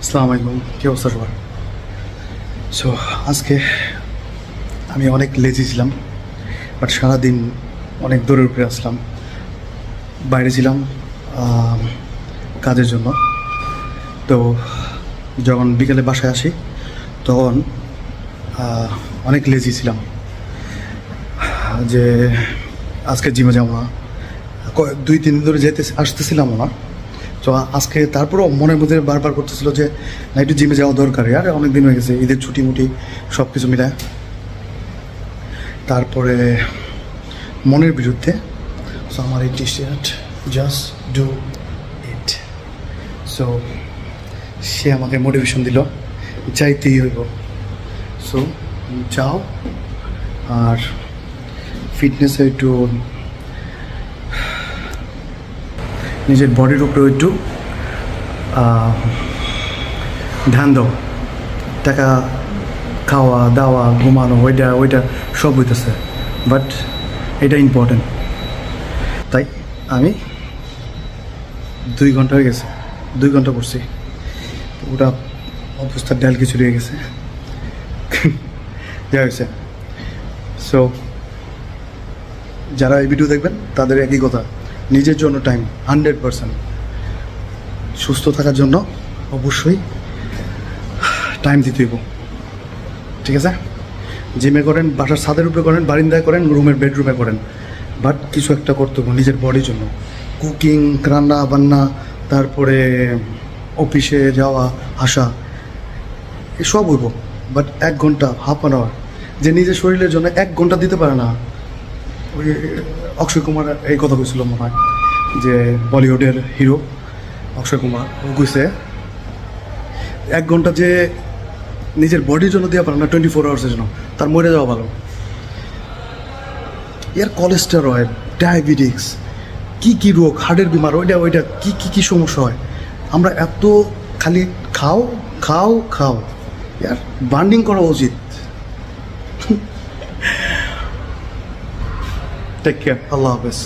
আসসালামু আলাইকুম, কি অবস্থা সবার? সো আজকে আমি অনেক লেজি ছিলাম, বাট সারাদিন অনেক দৌড়ের উপরে আসলাম। বাইরে ছিলাম কাজের জন্য। তো যখন বিকেলে বাসায় আসি তখন অনেক লেজি ছিলাম যে আজকে জিমে যাবো না। 2-3 দিন ধরে আসতেছিলামও না। তো আজকে তারপরেও মনের মধ্যে বারবার করতেছিল যে না, একটু জিমে যাওয়া দরকার। আর অনেক দিন হয়ে গেছে, ঈদের ছুটি মুটি সব কিছু মিলায়। তারপরে মনের বিরুদ্ধে সো আমার এই T shirt, just do it. So সে আমাকে মোটিভেশন দিল, যাইতেই হইব। সো যাও, আর ফিটনেসে একটু নিজের বডির উপরে একটু ধ্যান দাও। টাকা খাওয়া দাওয়া ঘুমানো ওইটা সব হইতেছে, বাট এটা ইম্পর্টেন্ট। তাই আমি 2 ঘন্টা হয়ে গেছে, 2 ঘন্টা করছি। ওটা অবস্থার ডাল কিছু রয়ে গেছে যা হয়েছে। সো যারা এই ভিডিও দেখবেন তাদের একই কথা, নিজের জন্য টাইম 100%। সুস্থ থাকার জন্য অবশ্যই টাইম দিতে হইব, ঠিক আছে? জিমে করেন, বাসার ছাদের উপরে করেন, বারিন্দায় করেন, রুমের বেডরুমে করেন, বাট কিছু একটা করতে হবে নিজের বডির জন্য। কুকিং, রান্না বান্না, তারপরে অফিসে যাওয়া আসা, এসব হইব, বাট 1 ঘন্টা, হাফ অ্যান আওয়ার যে নিজের শরীরের জন্য 1 ঘন্টা দিতে পারে না। ওই অক্ষয় কুমার এই কথা কইছিল মনে হয়, যে বলিউডের হিরো অক্ষয় কুমার, ও কইছে 1 ঘন্টা যে নিজের বডির জন্য দেওয়া পারে না 24 আওয়ার্সের জন্য, তার মরে যাওয়া ভালো। এর কোলেস্টেরয়েড, ডায়াবেটিক্স, কি রোগ, হার্টের বিমার, ওইটা কি সমস্যা হয়। আমরা এত খালি খাও খাও খাও, ইয়ার বার্নিং করা উচিত। টেক কেয়ার, আল্লাহ হাফেজ।